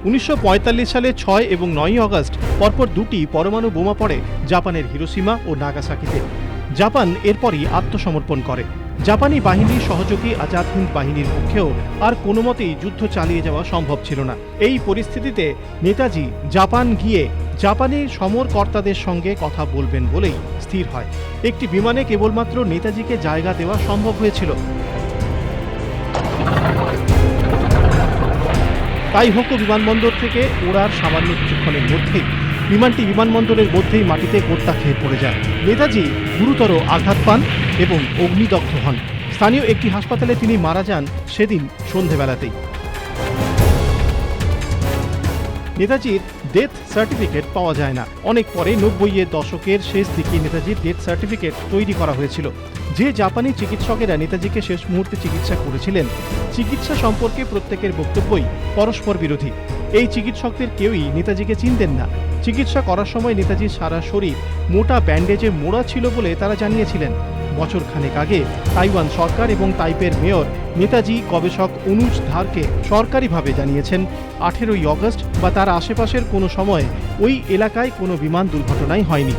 1945 সালে 6 এবং 9 আগস্ট পরপর দুটি পরমাণু বোমা পড়ে জাপানের হিরোশিমা ও নাগাসাকিতে। জাপান এরপরই আত্মসমর্পণ করে। জাপানি বাহিনীর সহযোগী আজাদ হিন্দ বাহিনীর পক্ষেও আর কোনো মতেই যুদ্ধ চালিয়ে যাওয়া সম্ভব ছিল না। এই পরিস্থিতিতে নেতাজি জাপান গিয়ে জাপানি সমরকর্তাদের সঙ্গে কথা বলবেন বলেই স্থির হয়। একটি বিমানে কেবলমাত্র নেতাজিকে জায়গা দেওয়া সম্ভব হয়েছিল। তাইহোকো বিমানবন্দর থেকে ওড়ার সামান্য কিছুক্ষণের মধ্যেই বিমানটি বিমানবন্দরের মধ্যেই মাটিতে গোত্তা খেয়ে পড়ে যায়। নেতাজি গুরুতর আঘাত পান এবং অগ্নিদগ্ধ হন। স্থানীয় একটি হাসপাতালে তিনি মারা যান সেদিন সন্ধেবেলাতেই। নেতাজির ডেথ সার্টিফিকেট পাওয়া যায় না। অনেক পরে 90-এর দশকের শেষ দিকে নেতাজির ডেথ সার্টিফিকেট তৈরি করা হয়েছিল। যে জাপানি চিকিৎসকেরা নেতাজিকে শেষ মুহূর্তে চিকিৎসা করেছিলেন, চিকিৎসা সম্পর্কে প্রত্যেকের বক্তব্যই পরস্পর বিরোধী। এই চিকিৎসকদের কেউই নেতাজিকে চিনতেন না। চিকিৎসা করার সময় নেতাজির সারা শরীর মোটা ব্যান্ডেজে মোড়া ছিল বলে তারা জানিয়েছিলেন। বছর খানেক আগে তাইওয়ান সরকার এবং তাইপের মেয়র নেতাজি গবেষক অনুজ ধারকে সরকারিভাবে জানিয়েছেন 18ই আগস্ট বা তার আশেপাশের কোনো সময় ওই এলাকায় কোনো বিমান দুর্ঘটনাই হয়নি।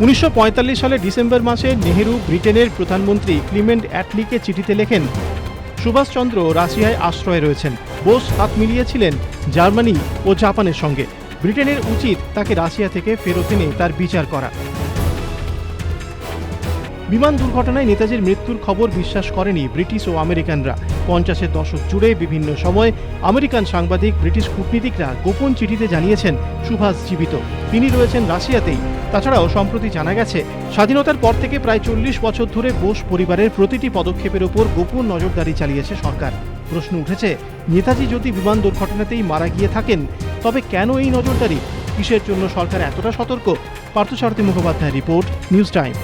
1945 সালের ডিসেম্বর মাসে নেহেরু ব্রিটেনের প্রধানমন্ত্রী ক্লিমেন্ট অ্যাটলিকে চিঠিতে লেখেন, সুভাষচন্দ্র রাশিয়ায় আশ্রয়ে রয়েছেন। বোস হাত মিলিয়েছিলেন জার্মানি ও জাপানের সঙ্গে। ব্রিটেনের উচিত তাকে রাশিয়া থেকে ফেরত এনে তার বিচার করা। বিমান দুর্ঘটনায় নেতাজির মৃত্যুর খবর বিশ্বাস করেনি ব্রিটিশ ও আমেরিকানরা। 50-এর দশক জুড়ে বিভিন্ন সময় আমেরিকান সাংবাদিক, ব্রিটিশ কূটনীতিকরা গোপন চিঠিতে জানিয়েছেন সুভাষ জীবিত, তিনি রয়েছেন রাশিয়াতেই। তাছাড়াও সম্প্রতি জানা গেছে স্বাধীনতার পর থেকে প্রায় 40 বছর ধরে বোস পরিবারের প্রতিটি পদক্ষেপের উপর গোপন নজরদারি চালিয়েছে সরকার। প্রশ্ন উঠেছে, নেতাজি যদি বিমান দুর্ঘটনাতেই মারা গিয়ে থাকেন তবে কেন এই নজরদারি? কিসের জন্য সরকার এতটা সতর্ক? পার্থসারথী মুখোপাধ্যায়ের রিপোর্ট, নিউজ টাইম।